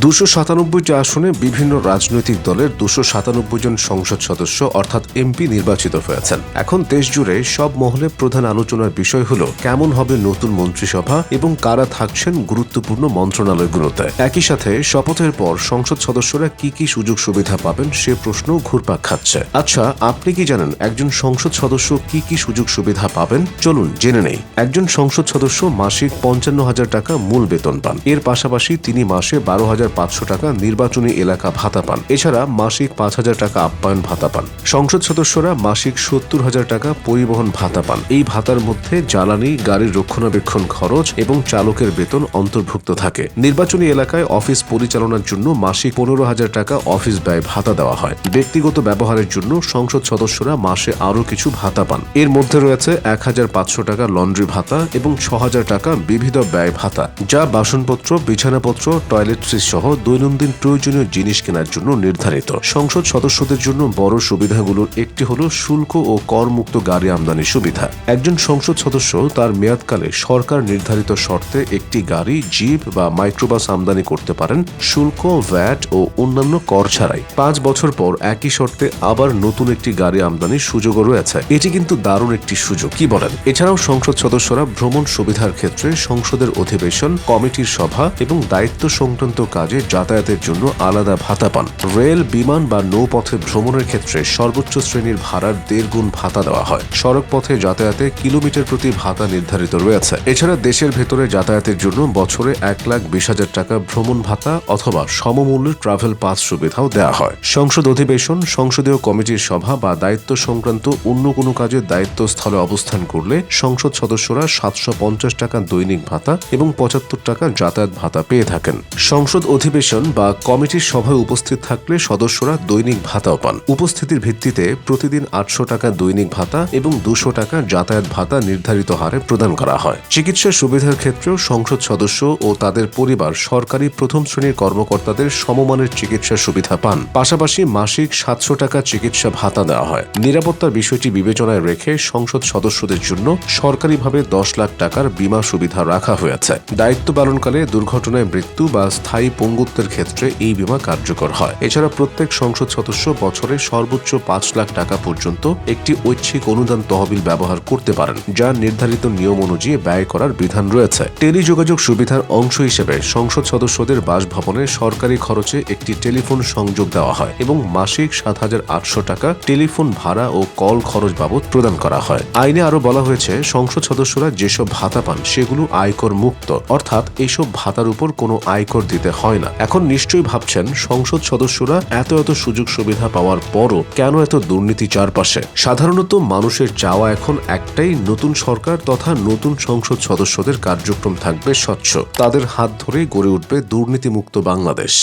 297টি আসনে বিভিন্ন রাজনৈতিক দলের 297 জন সংসদ সদস্য অর্থাৎ এমপি নির্বাচিত হয়েছেন। এখন দেশ জুড়ে সব মহলে প্রধান আলোচনার বিষয় হল কেমন হবে নতুন মন্ত্রিসভা এবং কারা থাকছেন গুরুত্বপূর্ণ মন্ত্রণালয়গুলোতে। একই সাথে শপথের পর সংসদ সদস্যরা কি কি সুযোগ সুবিধা পাবেন সে প্রশ্ন ঘুরপাক খাচ্ছে। আচ্ছা, আপনি কি জানেন একজন সংসদ সদস্য কি কি সুযোগ সুবিধা পাবেন? চলুন জেনে নেই। একজন সংসদ সদস্য মাসিক 55,000 টাকা মূল বেতন পান। এর পাশাপাশি তিনি মাসে 12,500 টাকা নির্বাচনী এলাকা ভাতা পান। এছাড়া মাসিক 5,000 টাকা আপ্যায়ন ভাতা পান। সংসদ সদস্যরা মাসিক 70,000 টাকা পরিবহন ভাতা পান। এই ভাতার মধ্যে জ্বালানি, গাড়ির রক্ষণাবেক্ষণ খরচ এবং চালকের বেতন অন্তর্ভুক্ত থাকে। নির্বাচনী এলাকায় অফিস পরিচালনার জন্য মাসিক 15,000 টাকা অফিস ব্যয় ভাতা দেওয়া হয়। ব্যক্তিগত ব্যবহারের জন্য সংসদ সদস্যরা মাসে আরও কিছু ভাতা পান। এর মধ্যে রয়েছে 1,500 টাকা লন্ড্রি ভাতা এবং 6,000 টাকা বিবিধ ব্যয় ভাতা, যা বাসনপত্র, বিছানাপত্র, টয়লেট্রিজ সহ দৈনন্দিন প্রয়োজনীয় জিনিস কেনার জন্য নির্ধারিত। সংসদ সদস্যদের জন্য বড় সুবিধাগুলোর একটি হল শুল্ক ও করমুক্ত গাড়ি আমদানি সুবিধা। একজন সংসদ সদস্য তার মেয়াদকালে সরকার নির্ধারিত শর্তে একটি গাড়ি, জিপ বা মাইক্রোবাস আমদানি করতে পারেন শুল্ক, ভ্যাট ও অন্যান্য কর ছাড়াই। 5 বছর পর একই শর্তে আবার নতুন একটি গাড়ি আমদানির সুযোগও রয়েছে। এটি কিন্তু দারুণ একটি সুযোগ, কি বলেন? এছাড়াও সংসদ সদস্যরা ভ্রমণ সুবিধার ক্ষেত্রে সংসদের অধিবেশন, কমিটির সভা এবং দায়িত্ব সংক্রান্ত কাজে যাতায়াতের জন্য আলাদা ভাতা পান। রেল, বিমান বা নৌপথে ভ্রমণের ক্ষেত্রে সর্বোচ্চ শ্রেণীর ভাড়ার 1.5 গুণ ভাতা দেওয়া হয়। সড়ক পথে যাতায়াতে কিলোমিটার প্রতি ভাতা নির্ধারিত রয়েছে। এছাড়া দেশের ভেতরে যাতায়াতের জন্য বছরে 1,20,000 টাকা ভ্রমণ ভাতা অথবা সমমূল্যের ট্রাভেল পাস সুবিধাও দেওয়া হয়। সংসদ অধিবেশন, সংসদীয় কমিটির সভা বা দায়িত্ব সংক্রান্ত অন্য কোনো কাজে দায়িত্বস্থলে অবস্থান করলে সংসদ সদস্যরা 750 টাকা দৈনিক ভাতা এবং 75 টাকা যাতায়াত ভাতা পেয়ে থাকেন। সংসদ অধিবেশন বা কমিটির সভায় উপস্থিত থাকলে সদস্যরা দৈনিক ভাতাও পান। উপস্থিতির ভিত্তিতে প্রতিদিন 800 টাকা দৈনিক ভাতা এবং 200 টাকা যাতায়াত ভাতা নির্ধারিত হারে প্রদান করা হয়। চিকিৎসা সুবিধার ক্ষেত্রেও সংসদ সদস্য ও তাদের পরিবার সরকারি প্রথম শ্রেণীর কর্মকর্তাদের সমমানের চিকিৎসা সুবিধা পান। পাশাপাশি মাসিক 700 টাকা চিকিৎসা ভাতা দেওয়া হয়। নিরাপত্তার বিষয়টি বিবেচনায় রেখে সংসদ সদস্যদের জন্য সরকারিভাবে 10 লাখ টাকার বীমা সুবিধা রাখা হয়েছে। দায়িত্ব পালনকালে দুর্ঘটনায় মৃত্যু বা স্থায়ী পঙ্গুত্বের ক্ষেত্রে এই বীমা কার্যকর হয়। এছাড়া প্রত্যেক সংসদ সদস্য বছরে সর্বোচ্চ 5 লাখ টাকা পর্যন্ত একটি ঐচ্ছিক অনুদান তহবিল ব্যবহার করতে পারেন, যা নির্ধারিত নিয়ম অনুযায়ী ব্যয় করার বিধান রয়েছে। টেলিযোগাযোগ সুবিধার অংশ হিসেবে সংসদ সদস্যদের বাসভবনে সরকারি খরচে একটি টেলিফোন সংযোগ দেওয়া হয় এবং মাসিক 7,800 টাকা টেলিফোন ভাড়া ও কল খরচ বাবদ প্রদান করা হয়। আইনে আরো বলা হয়েছে সংসদ সদস্যরা যেসব ভাতা পান সেগুলো আয়কর মুক্ত, অর্থাৎ এইসব ভাতার উপর কোনো আয়কর দিতে হয় না। এখন নিশ্চয়ই ভাবছেন সংসদ সদস্যরা এত সুযোগ সুবিধা পাওয়ার পরও কেন এত দুর্নীতি চারপাশে? সাধারণত মানুষের চাওয়া এখন একটাই, নতুন সরকার তথা নতুন সংসদ সদস্যদের কার্যক্রম থাকবে স্বচ্ছ। তাদের হাত ধরেই গড়ে উঠবে দুর্নীতিমুক্ত বাংলাদেশ।